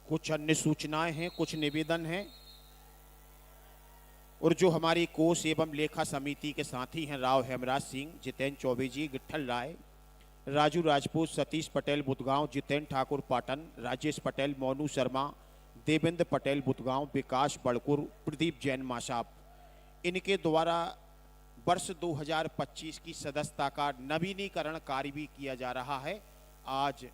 कुछ अन्य सूचनाएं हैं, कुछ निवेदन हैं। और जो हमारी कोष एवं लेखा समिति के साथी हैं, राव हेमराज सिंह, जितेंद्र चौबे जी, गिट्ठल राय, राजू राजपूत, सतीश पटेल बुधगांव, जितेंद्र ठाकुर पाटन, राजेश पटेल, मोनू शर्मा, देवेंद्र पटेल बुधगांव, विकास बड़कुर, प्रदीप जैन मासाप, इनके द्वारा वर्ष 2025 की सदस्यता का नवीनीकरण कार्य भी किया जा रहा है। आज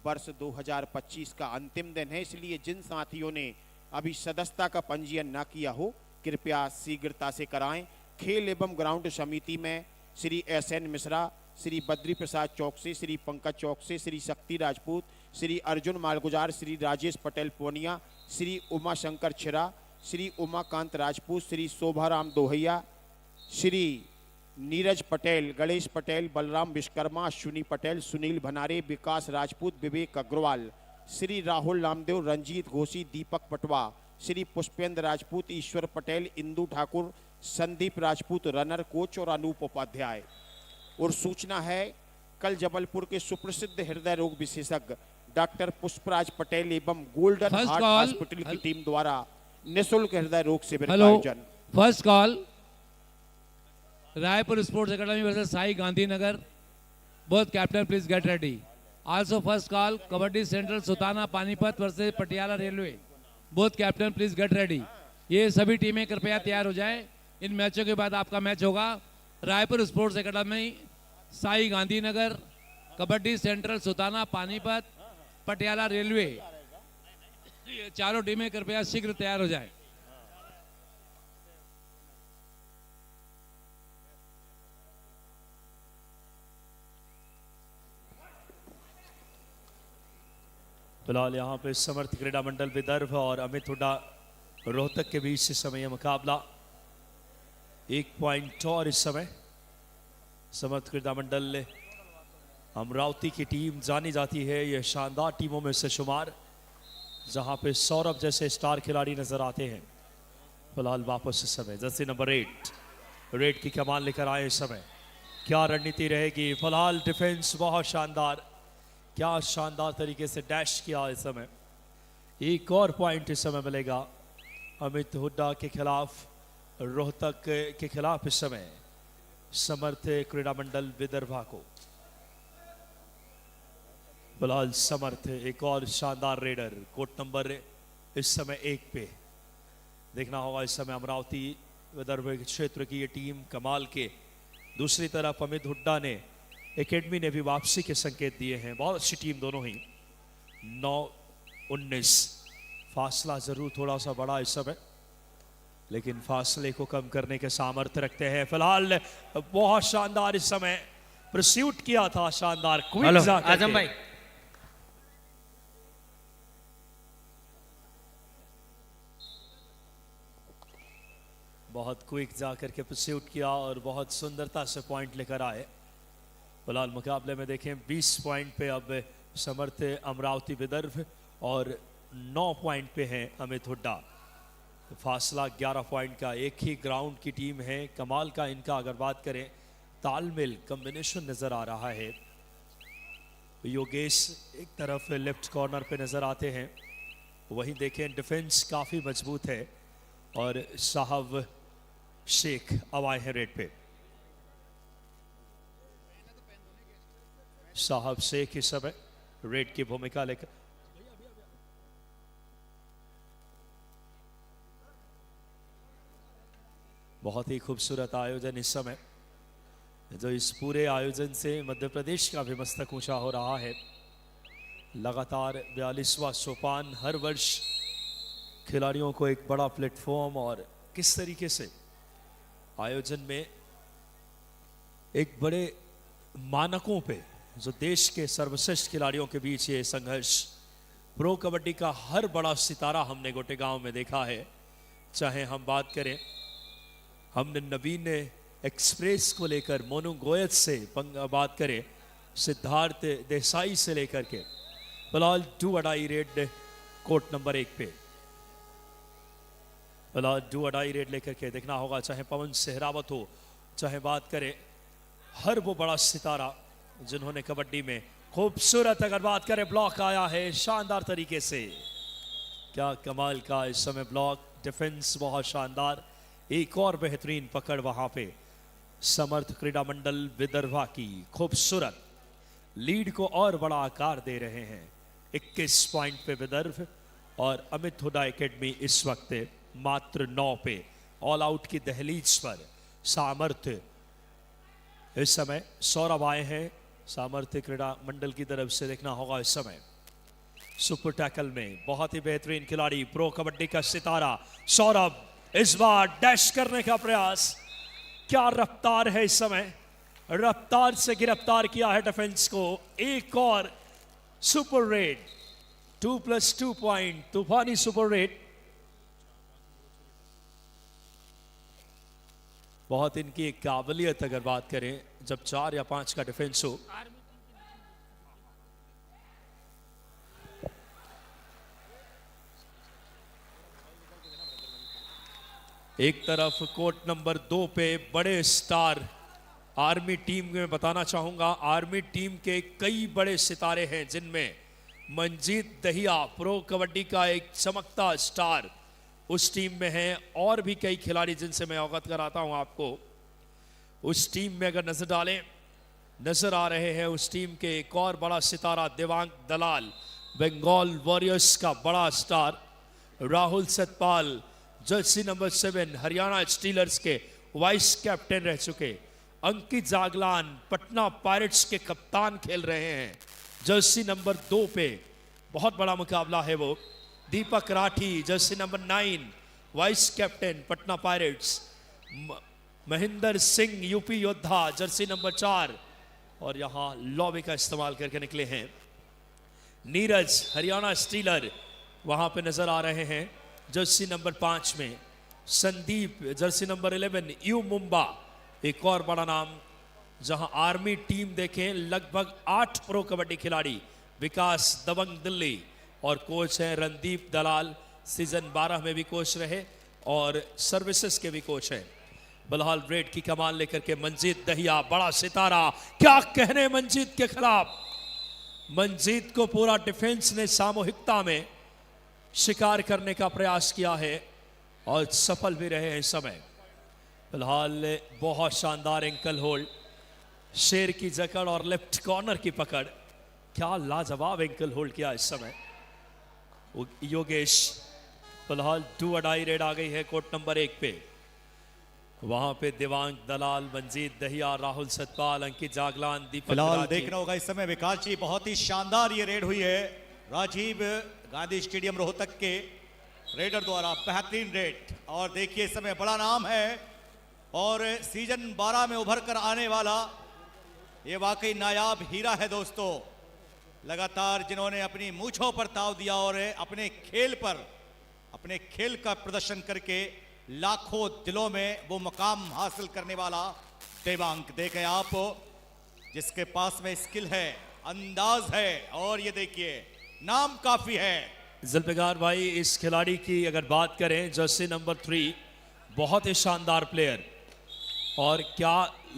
वर्ष 2025 का अंतिम दिन है, इसलिए जिन साथियों ने अभी सदस्यता का पंजीयन न किया हो, कृपया शीघ्रता से कराएं। खेल एवं ग्राउंड समिति में श्री SN मिश्रा, श्री बद्री प्रसाद चौकसे, श्री पंकज चौकसे, श्री शक्ति राजपूत, श्री अर्जुन मालगुजार, श्री राजेश पटेल पूनिया, श्री उमा शंकर छिरा, श्री उमाकांत राजपूत, श्री शोभाराम दोहैया, श्री नीरज पटेल, गणेश पटेल, बलराम विश्वकर्मा, अश्विनी पटेल, सुनील भनारे, विकास राजपूत, विवेक अग्रवाल, श्री राहुल नामदेव, रंजीत घोषी, दीपक पटवा, श्री पुष्पेंद्र राजपूत, ईश्वर पटेल, इंदू ठाकुर, संदीप राजपूत, रनर कोच और अनूप उपाध्याय। और सूचना है, कल जबलपुर के सुप्रसिद्ध हृदय रोग विशेषज्ञ डॉक्टर पुष्पराज पटेल एवं गोल्डन हार्ट हॉस्पिटल की टीम द्वारा निःशुल्क हृदय रोग शिविर का आयोजन। First call Raipur sports academy versus SAI Gandhinagar. Both captain please get ready. Also first call kabaddi central Sutana Panipat versus Patiala railway. Both captain please get ready. ये सभी टीमें कृपया तैयार हो जाएं। इन मैचों के बाद आपका मैच होगा Raipur sports academy SAI Gandhinagar, kabaddi central Sutana Panipat, Patiala railway. ये चारों टीमें कृपया शीघ्र तैयार हो जाएं। फिलहाल यहाँ पे समर्थ क्रीडा मंडल विदर्भ और अमित हुड्डा रोहतक के बीच इस समय मुकाबला 1 पॉइंट और इस समय समर्थ क्रीडा मंडल अमरावती की टीम जानी जाती है। यह शानदार टीमों में से शुमार, जहां पे सौरभ जैसे स्टार खिलाड़ी नजर आते हैं। फिलहाल वापस इस समय जर्सी नंबर 8 रेड की कमान लेकर आए। इस समय क्या रणनीति रहेगी? फिलहाल डिफेंस बहुत शानदार, क्या शानदार तरीके से डैश किया। इस समय एक और पॉइंट इस समय मिलेगा अमित हुड्डा के खिलाफ, रोहतक के खिलाफ इस समय समर्थ क्रीडा मंडल विदर्भा को। फिलहाल समर्थ एक और शानदार रेडर, कोट नंबर इस समय 1 पे देखना होगा। इस समय अमरावती विदर्भ क्षेत्र की ये टीम कमाल के। दूसरी तरफ अमित हुड्डा ने एकेडमी ने भी वापसी के संकेत दिए हैं। बहुत अच्छी टीम दोनों ही। 9-19 फासला जरूर थोड़ा सा बड़ा इस समय, लेकिन फासले को कम करने के सामर्थ्य रखते हैं। फिलहाल बहुत शानदार इस समय परस्यूट किया था, शानदार क्विक आजम भाई। बहुत क्विक जाकर के परस्यूट किया और बहुत सुंदरता से पॉइंट लेकर आए। फिलहाल मुकाबले में देखें 20 पॉइंट पे अब समर्थ अमरावती विदर्भ और 9 पॉइंट पे हैं अमित हुड्डा। फासला 11 पॉइंट का। एक ही ग्राउंड की टीम है। कमाल का इनका अगर बात करें तालमेल, कॉम्बिनेशन नजर आ रहा है। योगेश एक तरफ लेफ्ट कॉर्नर पे नजर आते हैं, वहीं देखें डिफेंस काफी मजबूत है और साहब शेख अब आए हैं रेड पे। साहब शेख इस समय रेड की भूमिका लेकर। बहुत ही खूबसूरत आयोजन इस समय, जो इस पूरे आयोजन से मध्य प्रदेश का भी मस्तक ऊंचा हो रहा है। लगातार 42वां सोपान, हर वर्ष खिलाड़ियों को एक बड़ा प्लेटफॉर्म और किस तरीके से आयोजन में एक बड़े मानकों पे जो देश के सर्वश्रेष्ठ खिलाड़ियों के बीच ये संघर्ष। प्रो कबड्डी का हर बड़ा सितारा हमने गोटेगांव में देखा है। चाहे हम बात करें, हमने नवीन एक्सप्रेस को लेकर मोनू गोयत से बात करें, सिद्धार्थ देसाई से लेकर के फिलहाल 2-2 रेड कोर्ट नंबर 1 पे फिलहाल 2-2 रेड लेकर के देखना होगा। चाहे पवन सहरावत हो, चाहे बात करें हर वो बड़ा सितारा जिन्होंने कबड्डी में खूबसूरत, अगर बात करें ब्लॉक आया है शानदार तरीके से। क्या कमाल का इस समय ब्लॉक, डिफेंस बहुत शानदार, एक और बेहतरीन पकड़ वहां पे समर्थ क्रीडा मंडल विदर्भा की खूबसूरत लीड को और बड़ा आकार दे रहे हैं। 21 पॉइंट पे विदर्भ और अमित हुडा एकेडमी इस वक्त मात्र 9 पे। ऑल आउट की दहलीज पर सामर्थ्य इस समय सौरभ आए हैं। सामर्थ्य क्रीडा मंडल की तरफ से देखना होगा इस समय सुपर टैकल में बहुत ही बेहतरीन खिलाड़ी, प्रो कबड्डी का सितारा सौरभ, इस बार डैश करने का प्रयास। क्या रफ्तार है इस समय, रफ्तार से गिरफ्तार किया है डिफेंस को। एक और सुपर रेड, 2+2 पॉइंट, तूफानी सुपर रेड। बहुत इनकी एक काबिलियत अगर बात करें, जब 4 या 5 का डिफेंस हो। एक तरफ कोर्ट नंबर 2 पे बड़े स्टार आर्मी टीम में बताना चाहूंगा, आर्मी टीम के कई बड़े सितारे हैं जिनमें मंजीत दहिया प्रो कबड्डी का एक चमकता स्टार उस टीम में है, और भी कई खिलाड़ी जिनसे मैं अवगत कराता हूं आपको। उस टीम में अगर नजर डालें, नजर आ रहे हैं उस टीम के एक और बड़ा सितारा देवांग दलाल, बंगाल वॉरियर्स का बड़ा star. Rahul Satpal Jersey number 7 Haryana stealers के वाइस कैप्टन रह चुके। अंकित जागलान पटना पायरेट्स के कप्तान खेल रहे हैं जर्सी नंबर 2 पे, बहुत बड़ा मुकाबला है वो। Deepak Rathi jersey number 9 vice captain Patna pirates. Mahendra Singh UP Yoddha jersey number 4, और यहां लॉबी का इस्तेमाल करके निकले हैं नीरज हरियाणा स्टीलर, वहां पे नजर आ रहे हैं जर्सी नंबर 5 में। Sandeep Jersey number 11 you Mumba, एक और बड़ा नाम। जहां आर्मी टीम देखें लगभग 8 प्रो कबड्डी खिलाड़ी, विकास दबंग दिल्ली, और कोच हैं रणदीप दलाल, सीजन 12 में भी कोच रहे और सर्विसेज के भी कोच हैं। बलहाल रेड की कमान लेकर के मंजीत दहिया बड़ा सितारा, क्या कहने मंजीत के खिलाफ। मंजीत को पूरा डिफेंस ने सामूहिकता में शिकार करने का प्रयास किया है और सफल भी रहे हैं इस समय। फिलहाल बहुत शानदार एंकल होल्ड, शेर की जकड़ और लेफ्ट कॉर्नर की पकड़, क्या लाजवाब एंकल होल्ड किया इस समय योगेश। फिलहाल डू अडाई रेड आ गई है कोर्ट नंबर 1 पे। वहां पे देवांग दलाल, मंजीत दहिया, राहुल सतपाल, अंकित जागलान, दीपक फिलहाल देखना होगा इस समय विकास जी, बहुत ही शानदार ये रेड हुई है राजीव गांधी स्टेडियम रोहतक के रेडर द्वारा, बेहतरीन रेड। और देखिए इस समय बड़ा नाम है और सीजन 12 में उभर कर आने वाला ये वाकई नायाब हीरा है दोस्तों। लगातार जिन्होंने अपनी मूंछों पर ताव दिया और अपने खेल का प्रदर्शन करके लाखों दिलों में वो मुकाम हासिल करने वाला देवांग, देखें आप, जिसके पास में स्किल है, अंदाज है, और ये देखिए नाम काफी है। जुल्फिकार भाई, इस खिलाड़ी की अगर बात करें, जर्सी नंबर 3, बहुत ही शानदार प्लेयर और क्या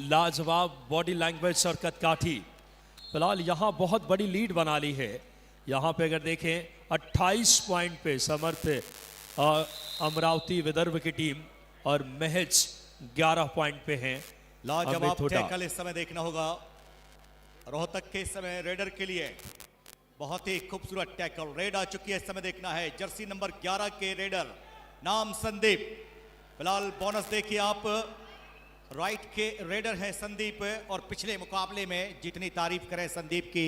लाजवाब बॉडी लैंग्वेज और कदकाठी। फिलहाल यहाँ बहुत बड़ी लीड बना ली है। यहाँ पे अगर देखें 28 पॉइंट पे समर्थ अमरावती विदर्भ की टीम और महज 11 पॉइंट पे हैं लाजवाब टैकल इस समय देखना होगा रोहतक के इस समय रेडर के लिए। बहुत ही खूबसूरत टैकल रेड आ चुकी है इस समय, देखना है जर्सी नंबर 11 के रेडर, नाम संदीप। फिलहाल बोनस देखिए आप, राइट के रेडर है संदीप, और पिछले मुकाबले में जितनी तारीफ करें संदीप की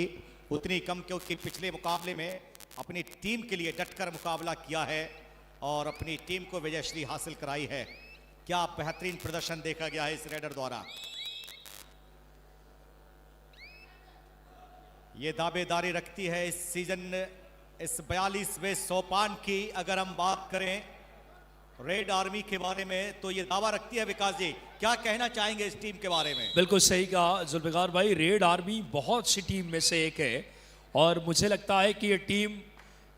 उतनी कम, क्योंकि पिछले मुकाबले में अपनी टीम के लिए डटकर मुकाबला किया है और अपनी टीम को विजयश्री हासिल कराई है। क्या बेहतरीन प्रदर्शन देखा गया है इस रेडर द्वारा। ये दावेदारी रखती है इस सीजन, इस 42वें सोपान की अगर हम बात करें रेड आर्मी के बारे में, तो ये दावा रखती है। विकास जी क्या कहना चाहेंगे इस टीम के बारे में? बिल्कुल सही कहा जुल्फिकार भाई, रेड आर्मी बहुत सी टीम में से एक है और मुझे लगता है कि ये टीम,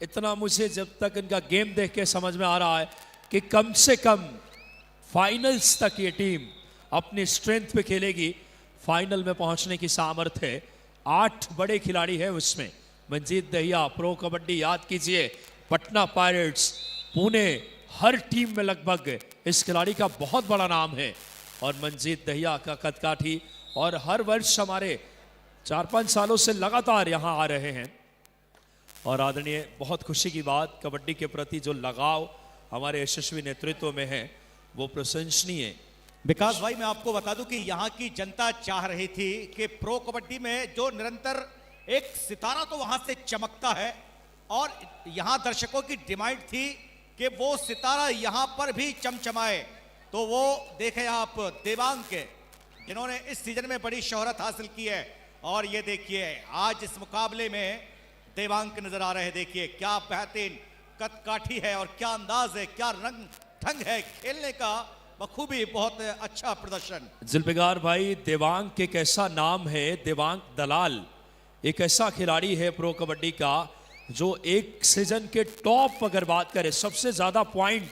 इतना मुझे जब तक इनका गेम देख के समझ में आ रहा है कि कम से कम फाइनल्स तक ये टीम अपनी स्ट्रेंथ पे खेलेगी। फाइनल में पहुंचने की सामर्थ्य है। 8 बड़े खिलाड़ी हैं उसमें। मंजीत दहिया प्रो कबड्डी, याद कीजिए पटना पायरेट्स, पुणे, हर टीम में लगभग इस खिलाड़ी का बहुत बड़ा नाम है। और मंजीत दहिया का कदकाठी, और हर वर्ष हमारे 4-5 सालों से लगातार यहां आ रहे हैं। और आदरणीय, बहुत खुशी की बात, कबड्डी के प्रति जो लगाव हमारे यशस्वी नेतृत्व में है वो प्रशंसनीय है। विकास भाई, मैं आपको बता दूं कि यहाँ की जनता चाह रही थी कि प्रो कबड्डी में जो निरंतर एक सितारा तो वहां से चमकता है, और यहाँ दर्शकों की डिमांड थी कि वो सितारा यहाँ पर भी चमचमाए। तो वो देखें आप देवांग के, जिन्होंने इस सीजन में बड़ी शोहरत हासिल की है। और ये देखिए आज इस मुकाबले में देवांग नजर आ रहे हैं। देखिए क्या बेहतरीन कदकाठी है और क्या अंदाज है, क्या रंग ढंग है खेलने का, बखूबी बहुत अच्छा प्रदर्शन। जुल्फिकार भाई, देवांग के एक ऐसा नाम है, देवांग दलाल एक ऐसा खिलाड़ी है प्रो कबड्डी का जो एक सीजन के टॉप, अगर बात करें सबसे ज्यादा पॉइंट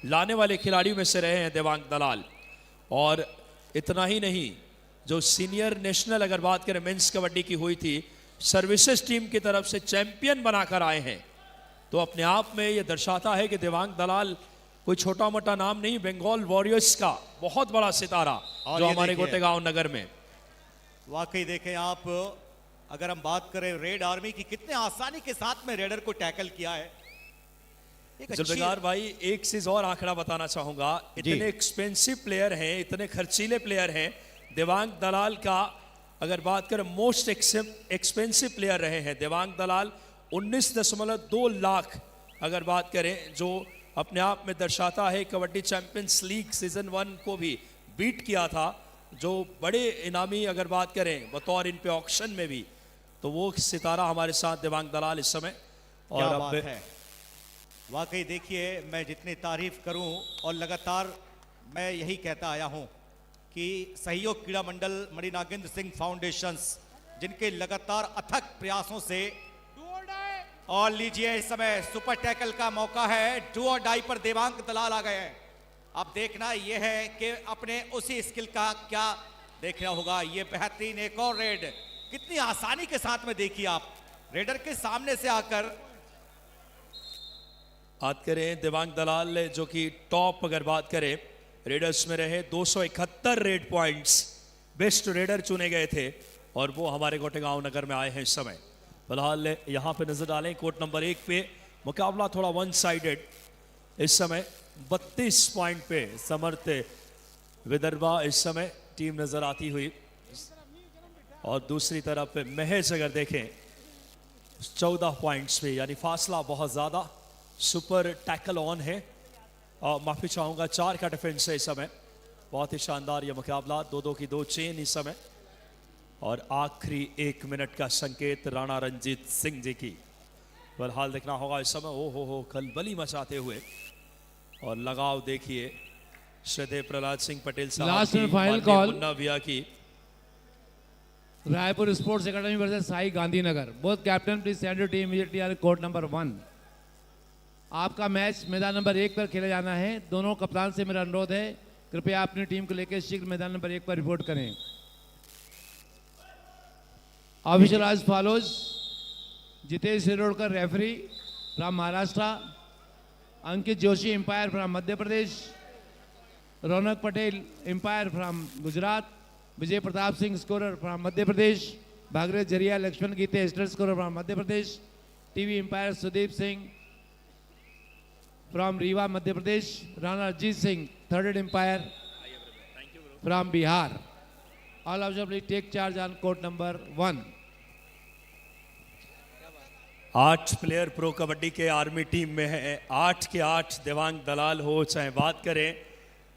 लाने वाले खिलाड़ियों में से रहे हैं देवांग दलाल। और इतना ही नहीं, जो सीनियर नेशनल अगर बात करें मेंस कबड्डी की हुई थी, सर्विसेज टीम की तरफ से चैंपियन बनाकर आए हैं। तो अपने आप में ये दर्शाता है कि देवांग दलाल कोई छोटा मोटा नाम नहीं, बंगाल वॉरियर्स का बहुत बड़ा सितारा जो हमारे गोटेगांव नगर में। वाकई देखें आप, अगर हम बात करें रेड आर्मी की, कितने आसानी के साथ में रेडर को टैकल किया है। जुल्फिकार भाई, एक चीज और आंकड़ा बताना चाहूंगा, इतने एक्सपेंसिव प्लेयर हैं, इतने खर्चीले प्लेयर हैं, देवांग दलाल का अगर बात करें मोस्ट एक्सपेंसिव प्लेयर रहे हैं देवांग दलाल। 19.2 लाख अगर बात करें, जो अपने आप में दर्शाता है कबड्डी चैंपियंस लीग सीजन 1 को भी बीट किया था, जो बड़े इनामी अगर बात करें बतौर इन पे ऑक्शन में भी, तो वो सितारा हमारे साथ देवांग दलाल इस समय। और क्या अब बात है, वाकई देखिए मैं जितनी तारीफ करूं, और लगातार मैं यही कहता आया हूं कि सहयोग क्रीड़ा मंडल मणि नागेंद्र सिंह फाउंडेशंस, जिनके लगातार अथक प्रयासों से, और लीजिए इस समय सुपर टैकल का मौका है, डू और डाई पर देवांग दलाल आ गए हैं। अब देखना यह है कि अपने उसी स्किल का क्या देखना होगा। ये बेहतरीन एक और रेड, कितनी आसानी के साथ में देखिए आप, रेडर के सामने से आकर। बात करें देवांग दलाल जो कि टॉप अगर बात करें रेडर्स में रहे, 271 रेड पॉइंट्स, बेस्ट रेडर चुने गए थे, और वो हमारे गोटेगांव नगर में आए हैं इस समय। फिलहाल यहाँ पे नजर डालें कोर्ट नंबर 1 पे मुकाबला थोड़ा वन साइडेड इस समय। 32 पॉइंट पे समर्थ विदर्भा इस समय टीम नजर आती हुई, और दूसरी तरफ पे महज अगर देखें 14 पॉइंट्स पे, यानी फासला बहुत ज्यादा। सुपर टैकल ऑन है, और माफी चाहूंगा 4 का डिफेंस है इस समय। बहुत ही शानदार ये मुकाबला, 2-2 की 2 चेन इस समय, और आखिरी 1 मिनट का संकेत राणा रंजीत सिंह जी की। फिलहाल देखना होगा इस समय, ओ हो खलबली मचाते हुए, और लगाव देखिए श्रद्धेय प्रहलाद सिंह पटेल साहब लास्ट एंड की, फाइनल माननीय कॉल मुन्ना भैया की। Raipur sports academy versus SAI Gandhinagar, both captain please send your team immediately on court number 1। आपका मैच मैदान नंबर 1 पर खेला जाना है। दोनों कप्तान से मेरा अनुरोध है, कृपया अपनी टीम को लेकर शीघ्र मैदान नंबर 1 पर रिपोर्ट करें। Official as follows: Jitesh Shirodkar referee from Maharashtra, Ankit Joshi umpire from Madhya Pradesh, Raunak Patel umpire from Gujarat, Vijay Pratap Singh scorer from Madhya Pradesh, Bhagirath Jariya Laxman Gite state scorer from Madhya Pradesh, TV umpire Sudeep Singh from Rewa Madhya Pradesh, Rana Ajit Singh third umpire from Bihar. All of please take charge on court number 1। 8 player pro kabaddi के army team में है, 8 के 8 देवांग दलाल हो, चाहे बात करें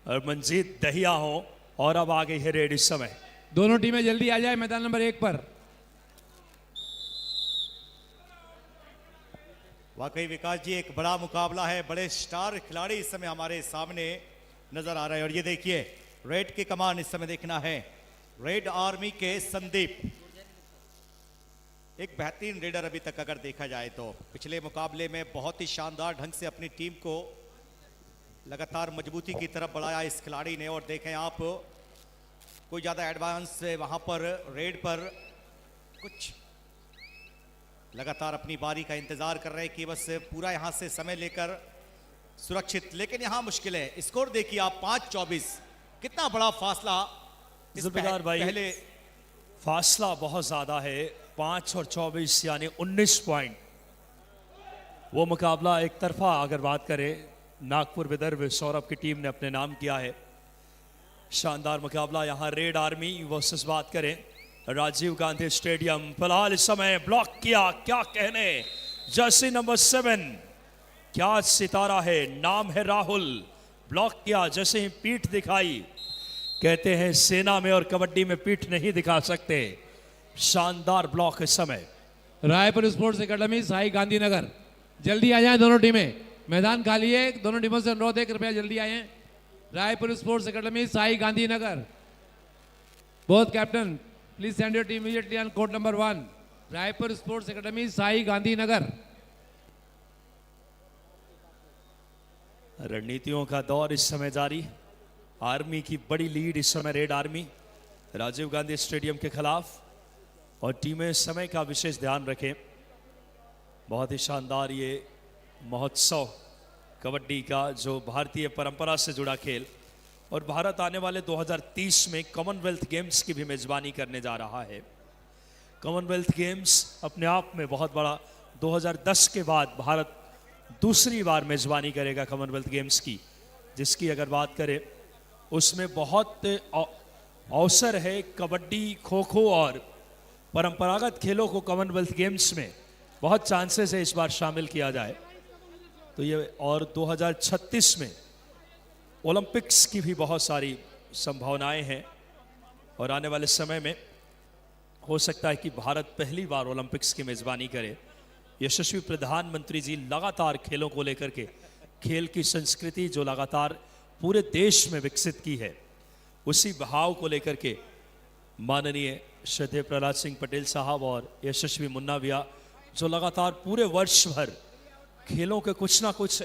और मंजीत दहिया हो, और अब आ गई है रेड इस समय। दोनों टीमें जल्दी आ जाए मैदान नंबर 1 पर। वाकई विकास जी एक बड़ा मुकाबला है, बड़े स्टार खिलाड़ी इस समय हमारे सामने नजर आ रहे हैं। और ये देखिए रेड की कमान इस समय देखना है, रेड आर्मी के संदीप, एक बेहतरीन रेडर अभी तक अगर देखा जाए तो। पिछले मुकाबले में बहुत ही शानदार ढंग से अपनी टीम को लगातार मजबूती की तरफ बढ़ाया इस खिलाड़ी ने। और देखें आप, कोई ज़्यादा एडवांस वहाँ पर रेड पर कुछ लगातार अपनी बारी का इंतजार कर रहे हैं कि बस पूरा यहां से समय लेकर सुरक्षित, लेकिन यहां मुश्किल है। स्कोर देखिए आप 5-24, कितना बड़ा फासला इस जुल्फिकार भाई, पहले फासला बहुत ज्यादा है, 5 और 24 यानी 19 पॉइंट। वो मुकाबला एक तरफा अगर बात करें नागपुर विदर्भ सौरभ की टीम ने अपने नाम किया है। शानदार मुकाबला यहाँ रेड आर्मी वर्सेस बात करें राजीव गांधी स्टेडियम। फिलहाल इस समय ब्लॉक किया, क्या कहने, जर्सी नंबर 7, क्या सितारा है, नाम है राहुल। ब्लॉक किया, जैसे ही पीठ दिखाई, कहते हैं सेना में और कबड्डी में पीठ नहीं दिखा सकते। शानदार ब्लॉक इस समय। Raipur sports academy SAI Gandhinagar, जल्दी आ जाएं दोनों टीमें, मैदान खाली है, दोनों टीमों से अनुरोध है कृपया जल्दी आए। Raipur sports academy SAI Gandhinagar, both captain please send your team immediately on court number 1। Raipur sports academy SAI Gandhinagar. रणनीतियों का दौर इस समय जारी। आर्मी की बड़ी लीड इस समय red army Rajiv Gandhi stadium के खिलाफ, और टीमें समय का विशेष ध्यान रखें। बहुत ही शानदार ये महोत्सव कबड्डी का, जो भारतीय परंपरा से जुड़ा खेल, और भारत आने वाले 2030 में कॉमनवेल्थ गेम्स की भी मेजबानी करने जा रहा है। कॉमनवेल्थ गेम्स अपने आप में बहुत बड़ा, 2010 के बाद भारत दूसरी बार मेजबानी करेगा कॉमनवेल्थ गेम्स की, जिसकी अगर बात करें उसमें बहुत अवसर है। कबड्डी, खो खो और परंपरागत खेलों को कॉमनवेल्थ गेम्स में बहुत चांसेस है इस बार शामिल किया जाए। तो ये, और 2036 में ओलंपिक्स की भी बहुत सारी संभावनाएं हैं, और आने वाले समय में हो सकता है कि भारत पहली बार ओलंपिक्स की मेजबानी करे। यशस्वी प्रधानमंत्री जी लगातार खेलों को लेकर के, खेल की संस्कृति जो लगातार पूरे देश में विकसित की है, उसी भाव को लेकर के माननीय श्रद्धेय प्रहलाद सिंह पटेल साहब और यशस्वी मुन्ना भैया जो लगातार पूरे वर्ष भर खेलों के कुछ ना कुछ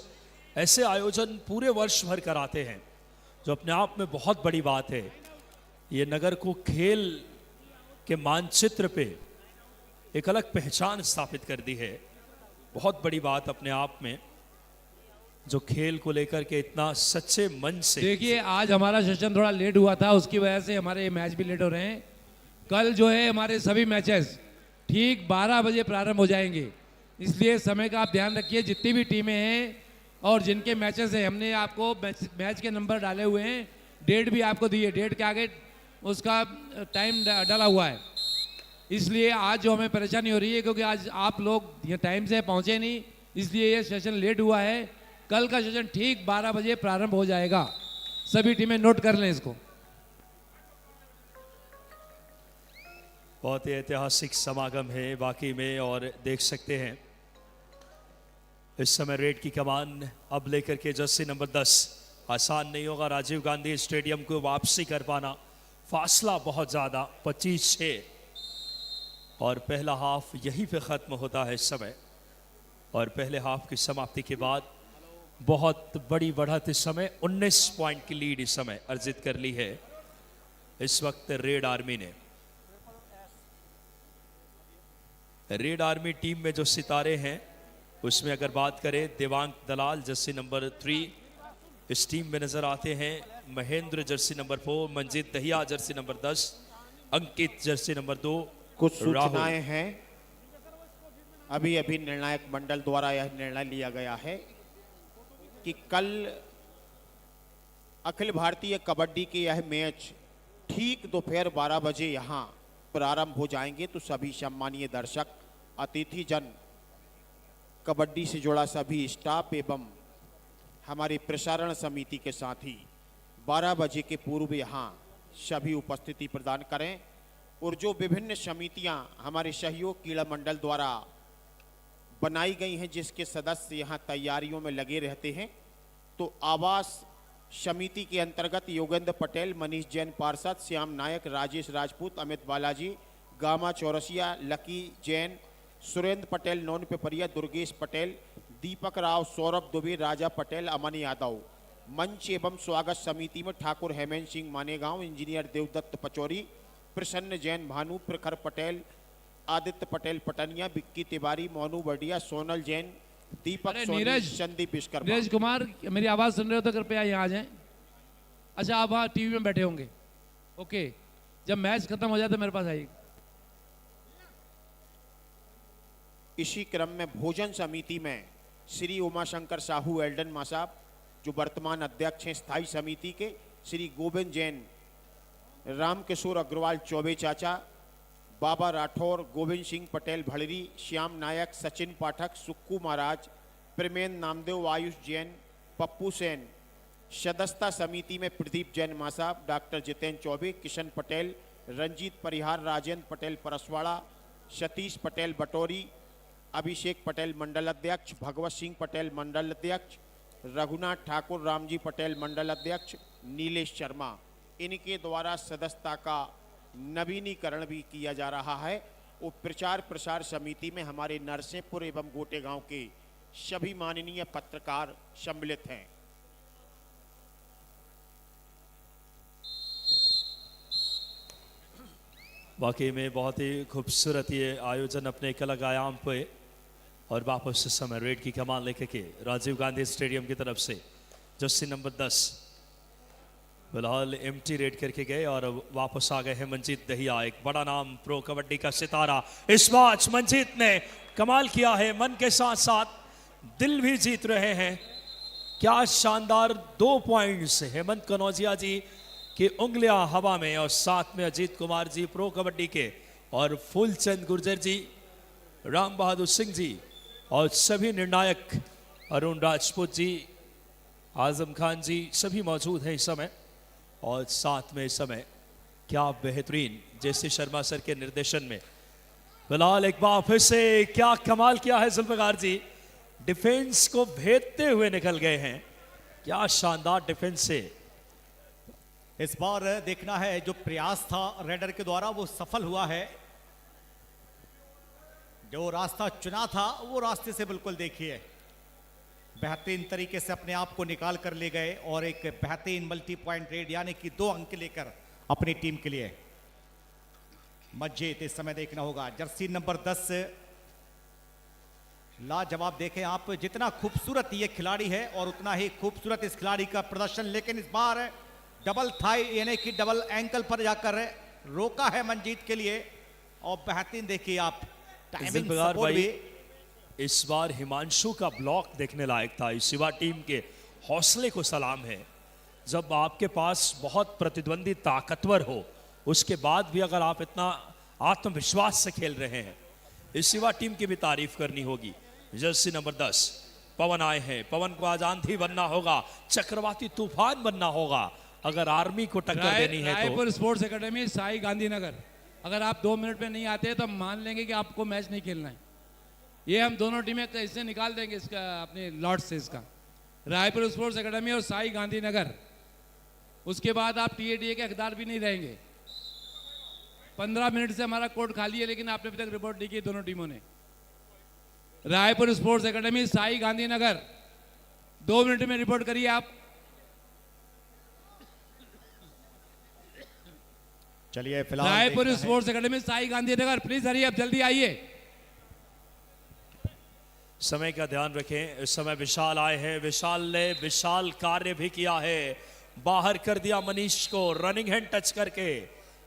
ऐसे आयोजन पूरे वर्ष भर कराते हैं, जो अपने आप में बहुत बड़ी बात है। ये नगर को खेल के मानचित्र पे एक अलग पहचान स्थापित कर दी है। बहुत बड़ी बात अपने आप में, जो खेल को लेकर के इतना सच्चे मन से। देखिए आज हमारा सेशन थोड़ा लेट हुआ था, उसकी वजह से हमारे मैच भी लेट हो रहे हैं। कल जो है हमारे सभी मैचेस ठीक 12 बजे प्रारंभ हो जाएंगे, इसलिए समय का आप ध्यान रखिए। जितनी भी टीमें हैं और जिनके मैचेस हैं, हमने आपको मैच के नंबर डाले हुए हैं, डेट भी आपको दी है, डेट के आगे उसका टाइम डाला हुआ है। इसलिए आज जो हमें परेशानी हो रही है, क्योंकि आज आप लोग ये टाइम से पहुंचे नहीं, इसलिए ये सेशन लेट हुआ है। कल का सेशन ठीक 12 बजे प्रारंभ हो जाएगा, सभी टीमें नोट कर लें इसको। बहुत ही ऐतिहासिक समागम है वाकई में, और देख सकते हैं इस समय रेड की कमान अब लेकर के जर्सी नंबर 10। आसान नहीं होगा राजीव गांधी स्टेडियम को वापसी कर पाना, फासला बहुत ज़्यादा 25-6, और पहला हाफ यहीं पे ख़त्म होता है इस समय। और पहले हाफ की समाप्ति के बाद बहुत बड़ी बढ़त इस समय 19 पॉइंट की लीड इस समय अर्जित कर ली है इस वक्त रेड आर्मी ने। रेड आर्मी टीम में जो सितारे हैं उसमें अगर बात करें, देवांग दलाल जर्सी नंबर 3 इस टीम में नजर आते हैं, Mahendra Jersey number 4, Manjeet Dahiya Jersey number 10, अंकित जर्सी नंबर 2। कुछ सूचनाएं हैं। अभी अभी निर्णायक मंडल द्वारा यह निर्णय लिया गया है कि कल अखिल भारतीय कबड्डी के यह मैच ठीक दोपहर 12 बजे यहाँ प्रारंभ हो जाएंगे। तो सभी सम्मानीय दर्शक, अतिथिजन, कबड्डी से जुड़ा सभी स्टाफ एवं हमारी प्रसारण समिति के साथी 12 बजे के पूर्व यहाँ सभी उपस्थिति प्रदान करें। और जो विभिन्न समितियाँ हमारे सहयोग क्रीड़ा मंडल द्वारा बनाई गई हैं, जिसके सदस्य यहाँ तैयारियों में लगे रहते हैं, तो आवास समिति के अंतर्गत योगेंद्र पटेल, मनीष जैन पार्षद, श्याम नायक, राजेश राजपूत, अमित बालाजी, गामा चौरसिया, लकी जैन, सुरेंद्र पटेल, नौन पेपरिया, दुर्गेश पटेल, दीपक राव, सौरभ दुबे, राजा पटेल, अमन यादव। मंच एवं स्वागत समिति में ठाकुर हेमंत सिंह मानेगांव, इंजीनियर देवदत्त पचौरी, प्रसन्न जैन भानु, प्रखर पटेल, आदित्य पटेल पटनिया, विक्की तिवारी, मोनू बढ़िया, सोनल जैन, दीपक अरे सोनी, नीरज, संदीप विश्वकर्मा। नीरज कुमार, मेरी आवाज सुन रहे हो तो कृपया यहाँ आ जाएं। अच्छा, आप वहाँ टीवी में बैठे होंगे। ओके, जब मैच खत्म हो जाए तो मेरे पास आइए। इसी क्रम में भोजन समिति में श्री उमाशंकर साहू एल्डन मासाब, जो वर्तमान अध्यक्ष हैं स्थायी समिति के, श्री गोविंद जैन, रामकिशोर अग्रवाल चौबे चाचा, बाबा राठौर, गोविंद सिंह पटेल भड़री, श्याम नायक, सचिन पाठक, सुक्कू महाराज, प्रेमेंद्र नामदेव, आयुष जैन, पप्पू सेन। सदस्यता समिति में प्रदीप जैन मासाब, डॉक्टर जितेंद्र चौबे, किशन पटेल, रंजीत परिहार, राजेंद्र पटेल परसवाड़ा, सतीश पटेल बटोरी, अभिषेक पटेल मंडल अध्यक्ष, भगवत सिंह पटेल मंडल अध्यक्ष, रघुनाथ ठाकुर, रामजी पटेल मंडल अध्यक्ष, नीलेश शर्मा। इनके द्वारा सदस्यता का नवीनीकरण भी किया जा रहा है। और प्रचार प्रसार समिति में हमारे नरसिंहपुर एवं गोटेगांव के सभी माननीय पत्रकार सम्मिलित हैं। वाकई में बहुत ही खूबसूरत ये आयोजन अपने एक अलग आयाम पे। और वापस इस समय रेड की कमान लेकर के राजीव गांधी स्टेडियम की तरफ से जर्सी नंबर 10 फिलहाल एम्प्टी रेड करके गए और वापस आ गए हैं मंजीत दहिया, एक बड़ा नाम प्रो कबड्डी का सितारा। इस मैच मंजीत ने कमाल किया है, मन के साथ साथ दिल भी जीत रहे हैं। क्या शानदार 2 पॉइंट्स हेमंत कनौजिया जी की उंगलियां हवा में, और साथ में अजीत कुमार जी प्रो कबड्डी के, और फूलचंद गुर्जर जी, राम बहादुर सिंह जी, और सभी निर्णायक अरुण राजपूत जी, आजम खान जी, सभी मौजूद हैं इस समय। और साथ में इस समय क्या बेहतरीन जैसे शर्मा सर के निर्देशन में फिलहाल एक बार फिर से क्या कमाल किया है जुल्फकार जी, डिफेंस को भेदते हुए निकल गए हैं। क्या शानदार डिफेंस से इस बार देखना है जो प्रयास था रेडर के द्वारा वो सफल हुआ है। जो रास्ता चुना था वो रास्ते से बिल्कुल देखिए बेहतरीन तरीके से अपने आप को निकाल कर ले गए और एक बेहतरीन मल्टी पॉइंट रेड यानी कि 2 अंक लेकर अपनी टीम के लिए मजीद इस समय देखना होगा। जर्सी नंबर 10 लाजवाब देखें आप, जितना खूबसूरत ये खिलाड़ी है और उतना ही खूबसूरत इस खिलाड़ी का प्रदर्शन, लेकिन इस बार डबल थाई यानी कि डबल एंकल पर जाकर रोका है मंजीत के लिए। और बेहतरीन देखिए आप टाइमिंग सपोर्ट भी। इस बार हिमांशु का ब्लॉक देखने लायक था। इस युवा टीम के हौसले को सलाम है। जब आपके पास बहुत प्रतिद्वंदी ताकतवर हो उसके बाद भी अगर आप इतना आत्मविश्वास से खेल रहे हैं, इस युवा टीम की भी तारीफ करनी होगी। जर्सी नंबर 10 पवन आए हैं। पवन को आज आंधी बनना होगा, चक्रवाती तूफान बनना होगा अगर आर्मी को टक्कर देनी है तो। Raipur sports academy, SAI Gandhinagar. अगर आप 2 मिनट में नहीं आते तो हम मान लेंगे कि आपको मैच नहीं खेलना है। ये हम दोनों टीमें कैसे निकाल देंगे इसका अपने लॉट से इसका। रायपुर स्पोर्ट्स एकेडमी और साई गांधीनगर, उसके बाद आप टीएडीए के हकदार भी नहीं रहेंगे। 15 मिनट से हमारा कोर्ट खाली है, लेकिन आपने अभी तक रिपोर्ट नहीं की दोनों टीमों ने। Raipur sports academy, SAI Gandhinagar, 2 minute में रिपोर्ट करिए आप। चलिए फिलहाल Raipur sports academy, SAI Gandhinagar, please hurry आप जल्दी आइए। समय का ध्यान रखें। इस समय विशाल आए हैं। विशाल ने विशाल कार्य भी किया है, बाहर कर दिया मनीष को रनिंग हैंड टच करके।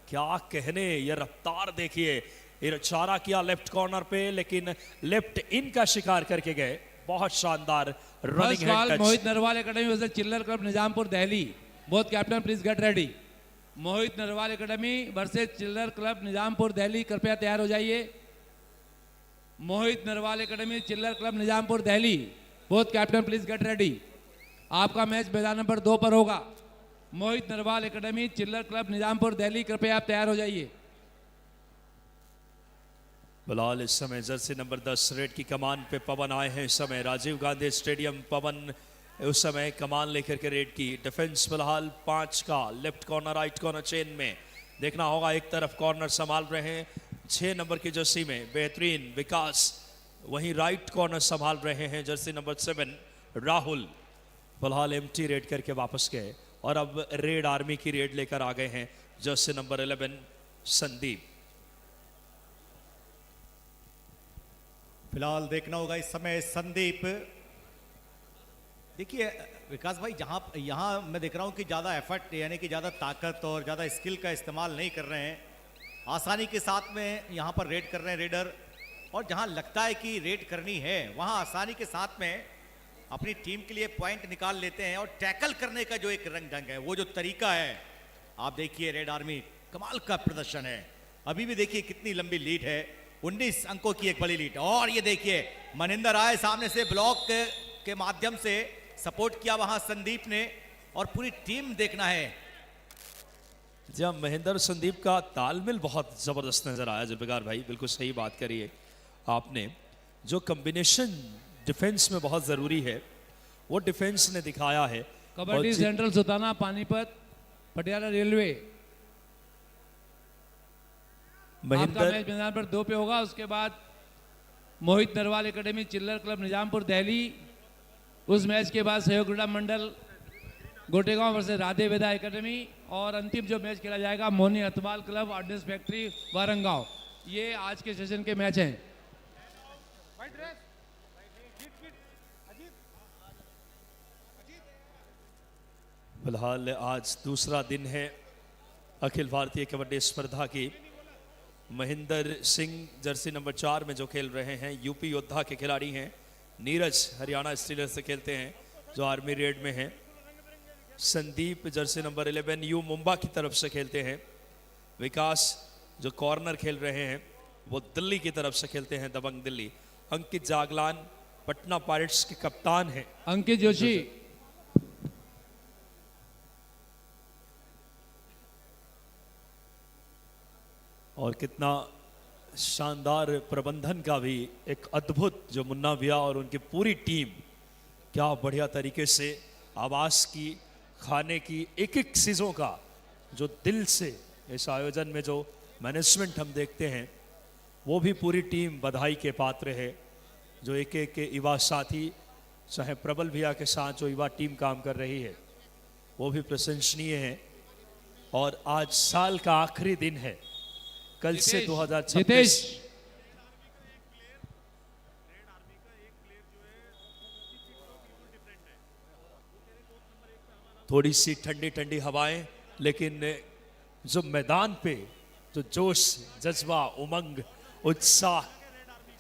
क्या कहने, ये रफ्तार देखिए। इशारा किया लेफ्ट कॉर्नर पे, लेकिन लेफ्ट इन का शिकार करके गए। बहुत शानदार रनिंग हैंड टच। मोहित नरवाल एकेडमी वर्सेस चिल्लर club Nizampur Delhi. Both captain please get ready. Mohit Narwal academy versus चिल्लर क्लब निजामपुर दिल्ली, कृपया तैयार हो जाइए। मोहित नरवाल एकेडमी, चिल्लर club Nizampur Delhi, both captain please get ready. आपका मैच मैदान नंबर 2 पर होगा। मोहित नरवाल एकेडमी, चिल्लर क्लब निजामपुर दिल्ली, कृपया आप तैयार हो जाइए। फिलहाल इस समय जर्सी नंबर 10 रेड की कमान पे पवन आए हैं। इस समय राजीव गांधी स्टेडियम पवन उस समय कमान लेकर के रेड की। डिफेंस फिलहाल 5 का left corner right corner chain में देखना होगा। एक तरफ कॉर्नर संभाल रहे हैं 6 नंबर की जर्सी में बेहतरीन विकास, वहीं राइट कॉर्नर संभाल रहे हैं जर्सी नंबर 7 राहुल। फिलहाल एम्प्टी रेड करके वापस गए और अब रेड आर्मी की रेड लेकर आ गए हैं जर्सी नंबर 11 संदीप। फिलहाल देखना होगा इस समय संदीप। देखिए विकास भाई, यहाँ मैं देख रहा हूँ कि ज़्यादा एफर्ट यानी कि ज़्यादा ताकत और ज़्यादा स्किल का इस्तेमाल नहीं कर रहे हैं, आसानी के साथ में यहाँ पर रेड कर रहे हैं रेडर। और जहाँ लगता है कि रेड करनी है वहाँ आसानी के साथ में अपनी टीम के लिए पॉइंट निकाल लेते हैं। और टैकल करने का जो एक रंग ढंग है, वो जो तरीका है, आप देखिए रेड आर्मी कमाल का प्रदर्शन है। अभी भी देखिए कितनी लंबी लीड है, 19 अंकों की एक बड़ी लीड। और ये देखिए मनिंदर आए सामने से, ब्लॉक के माध्यम से सपोर्ट किया वहां संदीप ने, और पूरी टीम देखना है। जब महेंद्र और संदीप का तालमेल बहुत जबरदस्त नजर आया जुल्फिकार भाई, बिल्कुल सही बात करी है आपने। जो कॉम्बिनेशन डिफेंस में बहुत जरूरी है वो डिफेंस ने दिखाया है। कबड्डी सेंट्रल सुताना पानीपत पटियाला रेलवे, आपका महेंद्र मैच मैदान पर 2 पे होगा। उसके बाद मोहित नरवाल एकेडमी चिल्लर क्लब निजामपुर दिल्ली। उस मैच के बाद सहयोग क्रीड़ा मंडल गोटेगांव वर्सेस राधे वेदा एकेडमी। और अंतिम जो मैच खेला जाएगा Moni अतवाल club ordinance factory Varangaon. ये आज के सेशन के मैच हैं। फिलहाल आज दूसरा दिन है अखिल भारतीय कबड्डी स्पर्धा की। महेंद्र सिंह जर्सी नंबर 4 में जो खेल रहे हैं, यूपी योद्धा के खिलाड़ी हैं। नीरज हरियाणा स्टीलर्स से खेलते हैं जो आर्मी रेड में हैं। Sandeep Jersey number 11 you Mumba की तरफ से खेलते हैं। विकास जो कॉर्नर खेल रहे हैं वो दिल्ली की तरफ से खेलते हैं, दबंग दिल्ली। अंकित जागलान पटना पायरेट्स के कप्तान हैं। अंकित जोशी और कितना शानदार प्रबंधन का भी एक अद्भुत जो मुन्ना भैया और उनकी पूरी टीम, क्या बढ़िया तरीके से आवास की, खाने की, एक एक चीज़ों का जो दिल से इस आयोजन में जो मैनेजमेंट हम देखते हैं, वो भी पूरी टीम बधाई के पात्र है। जो एक एक के युवा साथी, चाहे प्रबल भैया के साथ जो युवा टीम काम कर रही है, वो भी प्रशंसनीय है। और आज साल का आखिरी दिन है, कल से 2026 जितेश थोड़ी सी ठंडी ठंडी हवाएं, लेकिन जो मैदान पे जो जोश, जज्बा, उमंग, उत्साह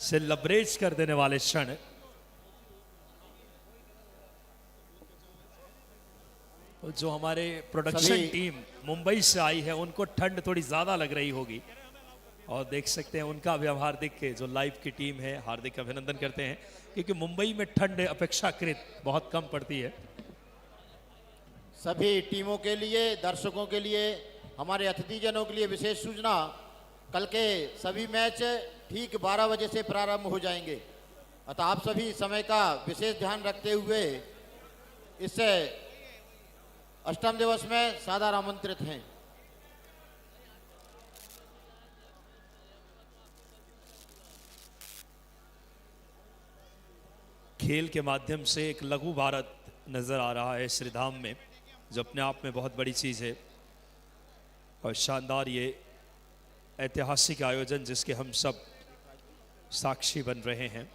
से लबरेज कर देने वाले क्षण, जो हमारे प्रोडक्शन टीम मुंबई से आई है उनको ठंड थोड़ी ज्यादा लग रही होगी। और देख सकते हैं उनका भी हम हार्दिक जो लाइव की टीम है, हार्दिक अभिनंदन करते हैं, क्योंकि मुंबई में ठंड अपेक्षाकृत बहुत कम पड़ती है। सभी टीमों के लिए, दर्शकों के लिए, हमारे अतिथिजनों के लिए विशेष सूचना, कल के सभी मैच ठीक 12 बजे से प्रारंभ हो जाएंगे। अतः आप सभी समय का विशेष ध्यान रखते हुए इस अष्टम दिवस में सादर आमंत्रित हैं। खेल के माध्यम से एक लघु भारत नजर आ रहा है श्रीधाम में, जो अपने आप में बहुत बड़ी चीज है। और शानदार ये ऐतिहासिक आयोजन जिसके हम सब साक्षी बन रहे हैं।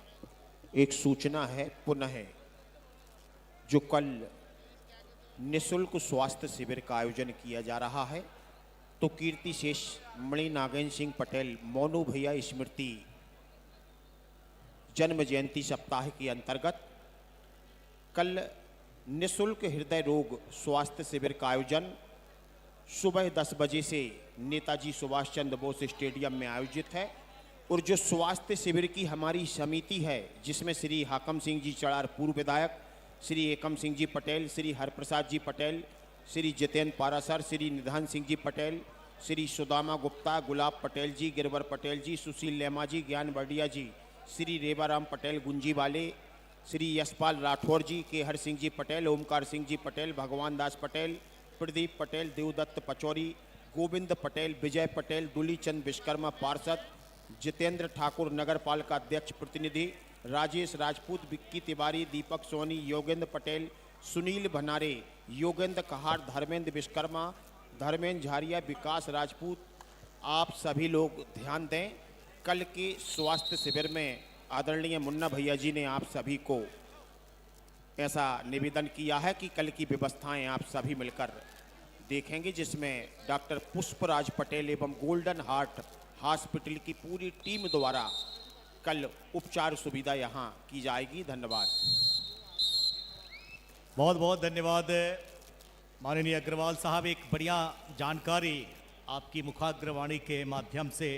एक सूचना है पुनः, जो कल निशुल्क स्वास्थ्य शिविर का आयोजन किया जा रहा है, तो कीर्ति शेष मणि नागेंद्र सिंह पटेल मोनू भैया स्मृति जन्म जयंती सप्ताह के अंतर्गत कल निशुल्क हृदय रोग स्वास्थ्य शिविर का आयोजन सुबह 10 बजे से नेताजी सुभाष चंद्र बोस स्टेडियम में आयोजित है। और जो स्वास्थ्य शिविर की हमारी समिति है, जिसमें श्री हाकम सिंह जी चड़ार पूर्व विधायक, श्री एकम सिंह जी पटेल, श्री हरप्रसाद जी पटेल, श्री जितेंद्र पारासर, श्री निधान सिंह जी पटेल, श्री सुदामा गुप्ता, गुलाब पटेल जी, गिरवर पटेल जी, सुशील लेमा जी, ज्ञान बर्डिया जी, श्री रेबाराम पटेल गुंजी वाले, श्री यशपाल राठौर जी, के हर सिंह जी पटेल, ओमकार सिंह जी पटेल, भगवान दास पटेल, प्रदीप पटेल, देवदत्त पचौरी, गोविंद पटेल, विजय पटेल, दुलीचंद विश्वकर्मा पार्षद, जितेंद्र ठाकुर नगर पालिका अध्यक्ष प्रतिनिधि, राजेश राजपूत, विक्की तिवारी, दीपक सोनी, योगेंद्र पटेल, सुनील भनारे, योगेंद्र कहार, धर्मेंद्र विश्वकर्मा, धर्मेंद्र झारिया, विकास राजपूत, आप सभी लोग ध्यान दें। कल के स्वास्थ्य शिविर में आदरणीय मुन्ना भैया जी ने आप सभी को ऐसा निवेदन किया है कि कल की व्यवस्थाएं आप सभी मिलकर देखेंगे, जिसमें डॉक्टर पुष्पराज पटेल एवं गोल्डन हार्ट हॉस्पिटल की पूरी टीम द्वारा कल उपचार सुविधा यहां की जाएगी। धन्यवाद। बहुत बहुत धन्यवाद माननीय अग्रवाल साहब, एक बढ़िया जानकारी आपकी मुखाग्रवाणी के माध्यम से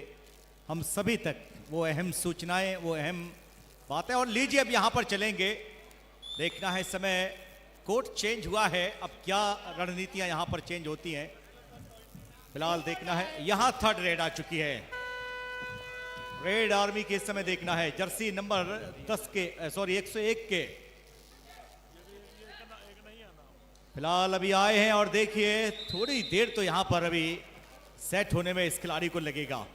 हम सभी तक वो अहम सूचनाएं, वो अहम बातें। और लीजिए अब यहाँ पर चलेंगे, देखना है इस समय कोर्ट चेंज हुआ है, अब क्या रणनीतियां यहाँ पर चेंज होती हैं फिलहाल देखना है। यहाँ थर्ड रेड आ चुकी है, रेड आर्मी के इस समय देखना है जर्सी नंबर 10 के 101 के फिलहाल अभी आए हैं। और देखिए थोड़ी देर तो यहाँ पर अभी सेट होने में इस खिलाड़ी को लगेगा।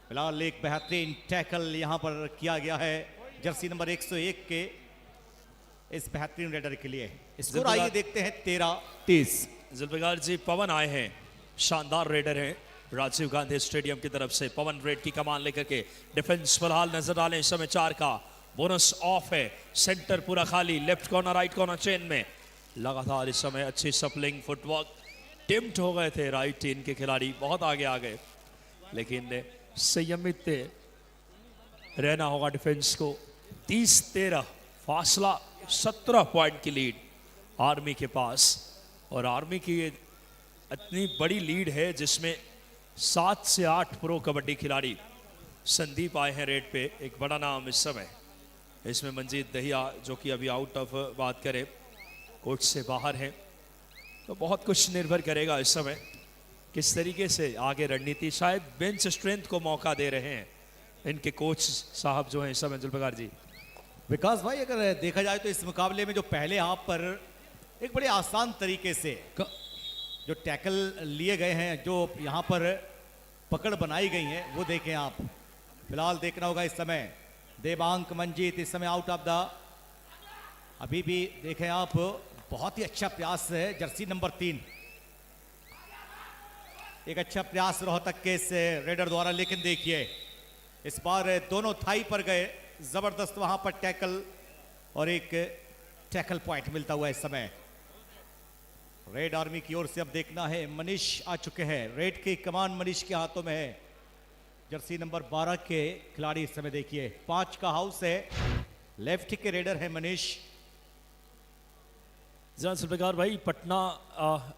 फिलहाल एक बेहतरीन टैकल यहाँ पर किया गया है जर्सी नंबर 101 के इस बेहतरीन रेडर के लिए। स्कोर आइए देखते हैं 13-30। जुल्फिकार जी, पवन आए हैं, शानदार रेडर हैं राजीव गांधी स्टेडियम की तरफ से। पवन रेड की कमान लेकर के डिफेंस फिलहाल नजर आ रहे हैं इस समय 4 का बोनस ऑफ है, सेंटर पूरा खाली, left corner right corner chain में लगातार इस समय अच्छी सप्लिंग फुटवर्क। टिम्प्ट हो गए थे राइट टीम के खिलाड़ी, बहुत आगे आ गए, लेकिन संयमित रहना होगा डिफेंस को। 30-13 फासला, 17 पॉइंट की लीड आर्मी के पास। और आर्मी की ये इतनी बड़ी लीड है जिसमें 7 से 8 प्रो कबड्डी खिलाड़ी। संदीप आए हैं रेड पे, एक बड़ा नाम इस समय। इसमें मंजीत दहिया जो कि अभी आउट ऑफ बात करें कोच से बाहर हैं, तो बहुत कुछ निर्भर करेगा इस समय किस तरीके से आगे रणनीति। शायद बेंच स्ट्रेंथ को मौका दे रहे हैं इनके कोच साहब जो हैं इस समय। जुल्फिकार जी, विकास भाई, अगर देखा जाए तो इस मुकाबले में जो पहले हाफ पर एक बड़े आसान तरीके से जो टैकल लिए गए हैं, जो यहाँ पर पकड़ बनाई गई है, वो देखें आप। फिलहाल देखना होगा इस समय देवांक मंजीत इस समय आउट ऑफ द, अभी भी देखें आप, बहुत ही अच्छा प्रयास है जर्सी नंबर 3, एक अच्छा प्रयास रोहतक के इस रेडर द्वारा। लेकिन देखिए इस बार दोनों थाई पर गए, जबरदस्त वहां पर टैकल और एक टैकल पॉइंट मिलता हुआ इस समय रेड आर्मी की ओर से। अब देखना है, मनीष आ चुके हैं, रेड की कमान मनीष के हाथों में है। जर्सी नंबर 12 के खिलाड़ी इस समय देखिए, 5 का हाउस है, लेफ्ट के रेडर है मनीष। जुल्फिकार भाई, पटना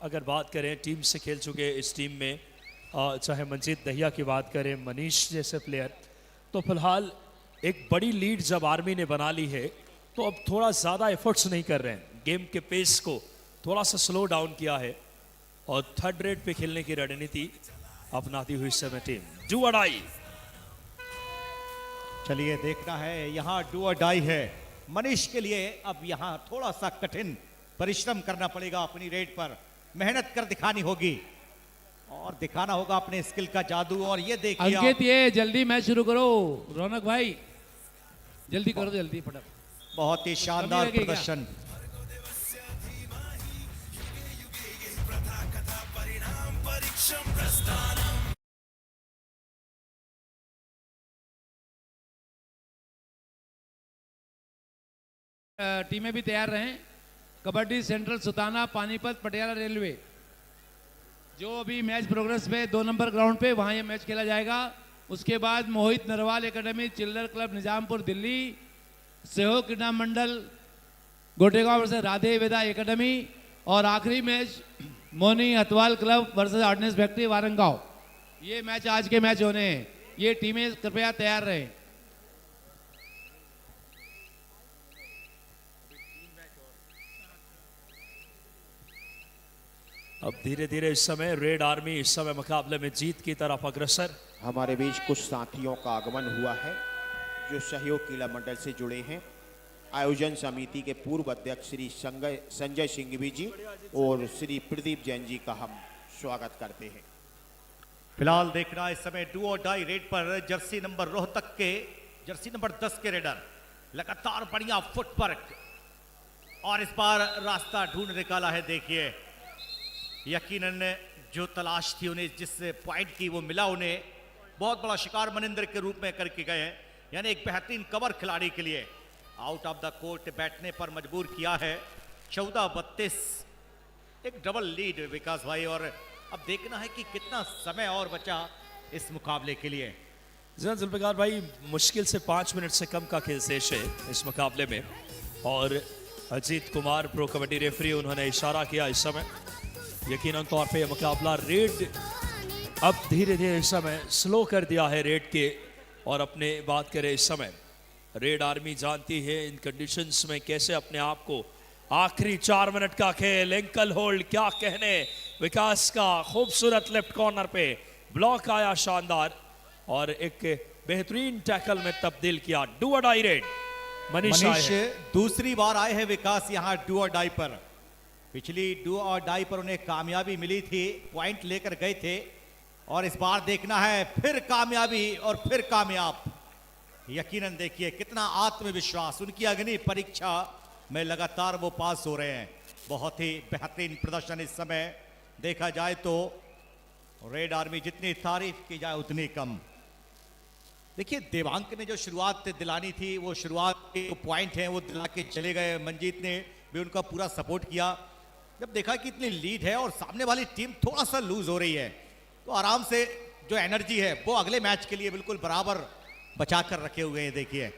अगर बात करें टीम से खेल चुके इस टीम में, चाहे मंजीत दहिया की बात करें, मनीष जैसे प्लेयर, तो फिलहाल एक बड़ी लीड जब आर्मी ने बना ली है तो अब थोड़ा ज़्यादा एफर्ट्स नहीं कर रहे हैं, गेम के पेस को थोड़ा सा स्लो डाउन किया है और थर्ड रेड पे खेलने की रणनीति अपनाती हुई समय टीम। डू और डाई, चलिए देखना है, यहाँ डू और डाई है मनीष के लिए। अब यहाँ थोड़ा सा कठिन परिश्रम करना पड़ेगा, अपनी रेड पर मेहनत कर दिखानी होगी और दिखाना होगा अपने स्किल का जादू। और ये देखिए अंकित, ये जल्दी मैच शुरू करो, रौनक भाई जल्दी करो, जल्दी फटाफट। बहुत ही शानदार प्रदर्शन। टीमें भी तैयार रहें। कबड्डी सेंट्रल सुताना पानीपत पटियाला रेलवे, जो अभी मैच प्रोग्रेस पे 2 नंबर ग्राउंड पे वहां ये मैच खेला जाएगा। उसके बाद Mohit Narwal academy children club Nizampur Delhi, Sahyog Krida Mandal Gotegaon versus Radhe Veda academy, और आखिरी match Moni Hatwal club versus ordnance factory Varangaon. ये मैच आज के मैच होने हैं, ये टीमें कृपया तैयार रहें। अब धीरे धीरे इस समय रेड आर्मी इस समय मुकाबले में जीत की तरफ अग्रसर। हमारे बीच कुछ साथियों का आगमन हुआ है जो सहयोग क्रीड़ा मंडल से जुड़े हैं। आयोजन समिति के पूर्व अध्यक्ष श्री संजय सिंघवी जी और श्री प्रदीप जैन जी का हम स्वागत करते हैं। फिलहाल देखना इस समय डू और डाई रेड पर जर्सी नंबर रोहतक के जर्सी नंबर 10 के रेडर लगातार बढ़िया फुटवर्क और इस बार रास्ता ढूंढ निकाला है। देखिए यकीनन जो तलाश थी उन्हें, जिस पॉइंट की वो मिला उन्हें, बहुत बड़ा शिकार मनिंदर के रूप में करके गए हैं। यानी एक बेहतरीन कवर खिलाड़ी के लिए आउट ऑफ द कोर्ट बैठने पर मजबूर किया है। 14-32 एक डबल लीड विकास भाई, और अब देखना है कि कितना समय और बचा इस मुकाबले के लिए। जुल्फिकार भाई, मुश्किल से 5 मिनट से कम का खेल शेष है इस मुकाबले में, और अजीत कुमार प्रो कबड्डी रेफरी उन्होंने इशारा किया इस समय यकीनन तौर पे यह मुकाबला रेड अब धीरे धीरे इस समय स्लो कर दिया है रेड के। और अपने बात करें इस समय रेड आर्मी जानती है इन कंडीशंस में कैसे अपने आप को, आखिरी 4 मिनट का खेल, एंकल होल्ड, क्या कहने, विकास का खूबसूरत लेफ्ट कॉर्नर पे ब्लॉक आया शानदार, और एक बेहतरीन टैकल में तब्दील किया। डू और डाई रेड मनीष दूसरी बार आए हैं विकास यहाँ डू और डाई पर। पिछली डू और डाई पर उन्हें कामयाबी मिली थी, पॉइंट लेकर गए थे, और इस बार देखना है फिर कामयाबी और फिर कामयाब। यकीनन देखिए कितना आत्मविश्वास, उनकी अग्नि परीक्षा में लगातार वो पास हो रहे हैं। बहुत ही बेहतरीन प्रदर्शन इस समय देखा जाए तो रेड आर्मी जितनी तारीफ की जाए उतनी कम। देखिए देवांक ने जो शुरुआत दिलानी थी वो शुरुआत के पॉइंट हैं वो दिला के चले गए। मंजीत ने भी उनका पूरा सपोर्ट किया। जब देखा कि इतनी लीड है और सामने वाली टीम थोड़ा सा लूज हो रही है तो आराम से जो एनर्जी है वो अगले मैच के लिए बिल्कुल बराबर बचा कर रखे हुए हैं। देखिए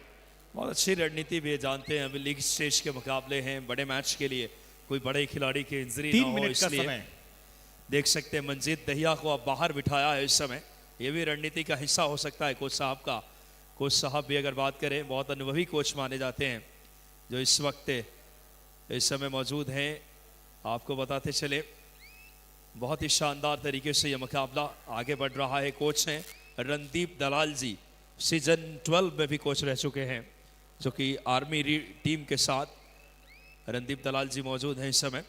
बहुत अच्छी रणनीति भी है, जानते हैं अभी लीग स्टेज के मुकाबले हैं, बड़े मैच के लिए कोई बड़े खिलाड़ी की इंजरी 3 ना हो, मिनट का इसलिए समय देख सकते हैं मंजीत दहिया को अब बाहर बिठाया है इस समय। ये भी रणनीति का हिस्सा हो सकता है कोच साहब का। कोच साहब भी अगर बात करें बहुत अनुभवी कोच माने जाते हैं जो इस वक्त इस समय मौजूद हैं। आपको बताते चले बहुत ही शानदार तरीके से यह मुकाबला आगे बढ़ रहा है। कोच हैं रणदीप दलाल जी, सीजन 12 में भी कोच रह चुके हैं, जो कि आर्मी टीम के साथ रणदीप दलाल जी मौजूद हैं इस समय।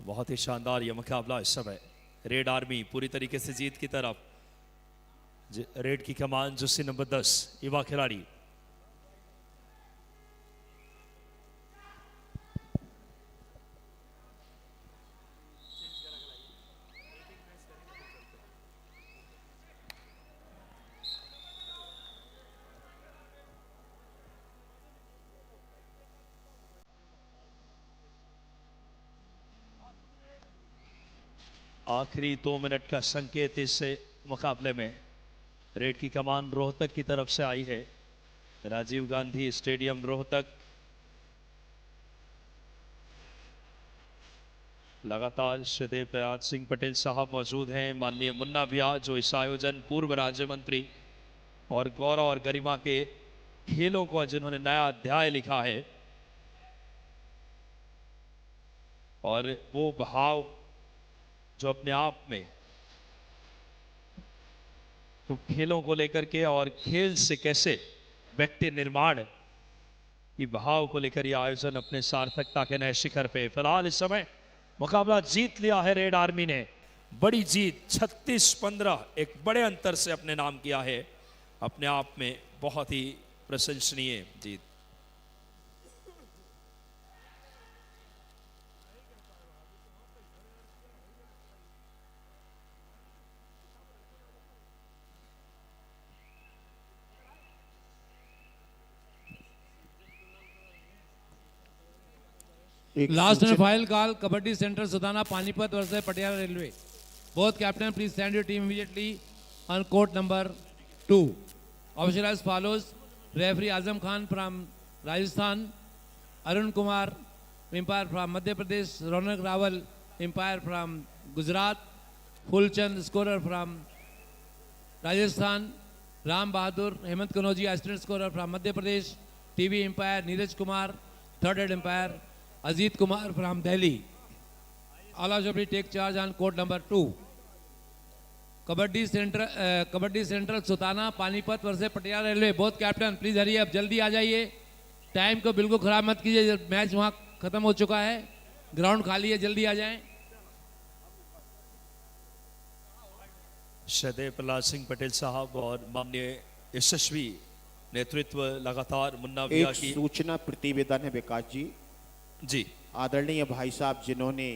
बहुत ही शानदार यह मुकाबला इस समय। रेड आर्मी पूरी तरीके से जीत की तरफ। रेड की कमान जुस्सी नंबर 10 युवा खिलाड़ी आखिरी 2 मिनट का संकेत इस मुकाबले में। रेड की कमान रोहतक की तरफ से आई है, राजीव गांधी स्टेडियम रोहतक। लगातार श्रीदेव प्रयाग सिंह पटेल साहब मौजूद हैं, माननीय मुन्ना भैया जो इस आयोजन पूर्व राज्य मंत्री और गौरव और गरिमा के खेलों को जिन्होंने नया अध्याय लिखा है, और वो भाव जो अपने आप में तो खेलों को लेकर के और खेल से कैसे व्यक्ति निर्माण की भाव को लेकर यह आयोजन अपने सार्थकता के नए शिखर पे। फिलहाल इस समय मुकाबला जीत लिया है रेड आर्मी ने, बड़ी जीत 36-15 एक बड़े अंतर से अपने नाम किया है। अपने आप में बहुत ही प्रशंसनीय जीत। Last and final call kabaddi centre Sudana Panipat versus Patiala railway. Both captain please send your team immediately on court number 2। Official as follows: referee Azam Khan from Rajasthan, Arun Kumar umpire from Madhya Pradesh, Raunak Rawal umpire from Gujarat, Phoolchand scorer from Rajasthan, Ram Bahadur Hemant Kanauji assistant scorer from Madhya Pradesh, TV umpire Neeraj Kumar, third head umpire Ajit Kumar from Delhi. All of you take charge on court number 2. Kabaddi Central Sultana Panipat versus Patiala Railway. Both captain please hurry up, जल्दी आ जाइए। Time को बिल्कुल खराब मत कीजिए, match वहाँ खत्म हो चुका है, ग्राउंड खाली है, जल्दी आ जाएं। श्रद्धेय प्रहलाद सिंह पटेल साहब और माननीय यशस्वी नेतृत्व लगातार मुन्ना भैया एक की सूचना प्रतिवेदन है विकास जी। जी आदरणीय भाई साहब जिन्होंने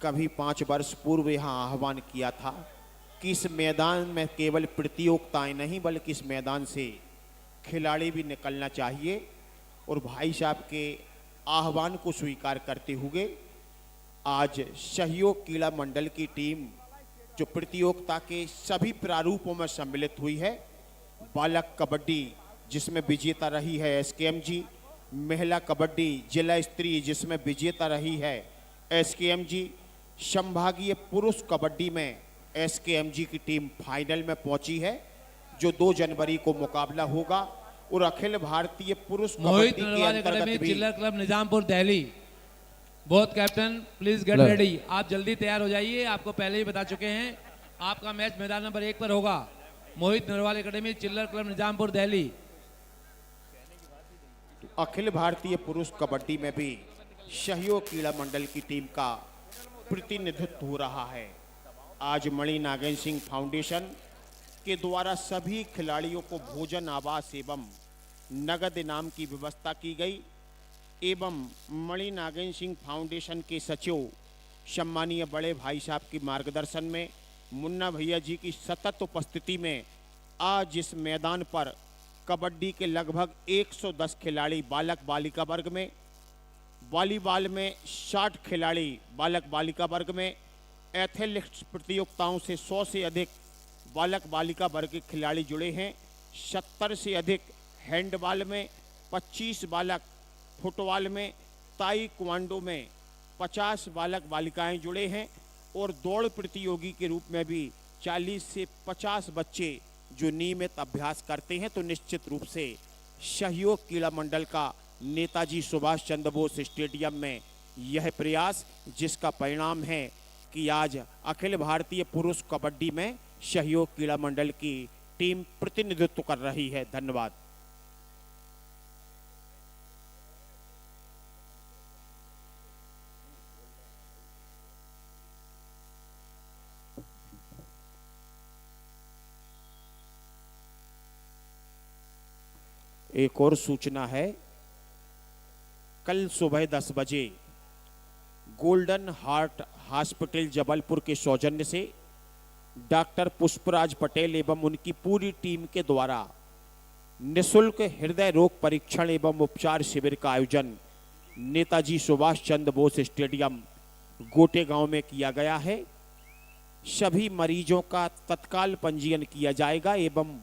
कभी 5 वर्ष पूर्व यहाँ आह्वान किया था कि इस मैदान में केवल प्रतियोगिताएं नहीं बल्कि इस मैदान से खिलाड़ी भी निकलना चाहिए और भाई साहब के आह्वान को स्वीकार करते हुए आज सहयोग क्रीड़ा मंडल की टीम जो प्रतियोगिता के सभी प्रारूपों में सम्मिलित हुई है, बालक कबड्डी जिसमें विजेता रही है एसकेएमजी, महिला कबड्डी जिला स्तरीय जिसमें विजेता रही है एसकेएमजी, संभागीय पुरुष कबड्डी में एसकेएमजी की टीम फाइनल में पहुंची है जो 2 जनवरी को मुकाबला होगा और अखिल भारतीय पुरुष मोहित कबड्डी के नरवाल अंतर्गत एकेडमी भी चिल्लर club Nizampur Delhi. Both captain please get ready. आप जल्दी तैयार हो जाइए, आपको पहले ही बता चुके हैं आपका मैच मैदान नंबर 1 पर होगा। मोहित नरवाल एकेडमी चिल्लर क्लब निजामपुर दिल्ली। अखिल भारतीय पुरुष कबड्डी में भी सहयोग क्रीड़ा मंडल की टीम का प्रतिनिधित्व हो रहा है। आज मणि नागेंद्र सिंह फाउंडेशन के द्वारा सभी खिलाड़ियों को भोजन, आवास एवं नगद इनाम की व्यवस्था की गई एवं मणि नागेंद्र सिंह फाउंडेशन के सचिव सम्मानीय बड़े भाई साहब के मार्गदर्शन में, मुन्ना भैया जी की सतत उपस्थिति में आज इस मैदान पर कबड्डी के लगभग 110 खिलाड़ी बालक बालिका वर्ग में, वॉलीबॉल में 60 खिलाड़ी बालक बालिका वर्ग में, एथलेटिक्स प्रतियोगिताओं से 100 से अधिक बालक बालिका वर्ग के खिलाड़ी जुड़े हैं, 70 से अधिक हैंडबॉल में, 25 बालक फुटबॉल में, ताइक्वांडो में 50 बालक बालिकाएं जुड़े हैं और दौड़ प्रतियोगी के रूप में भी 40 से 50 बच्चे जो नियमित अभ्यास करते हैं। तो निश्चित रूप से सहयोग क्रीड़ा मंडल का नेताजी सुभाष चंद्र बोस स्टेडियम में यह प्रयास जिसका परिणाम है कि आज अखिल भारतीय पुरुष कबड्डी में सहयोग क्रीड़ा मंडल की टीम प्रतिनिधित्व कर रही है। धन्यवाद। एक और सूचना है, कल सुबह 10 बजे गोल्डन हार्ट हॉस्पिटल जबलपुर के सौजन्य से डॉक्टर पुष्पराज पटेल एवं उनकी पूरी टीम के द्वारा निःशुल्क हृदय रोग परीक्षण एवं उपचार शिविर का आयोजन नेताजी सुभाष चंद्र बोस स्टेडियम गोटे गांव में किया गया है। सभी मरीजों का तत्काल पंजीयन किया जाएगा एवं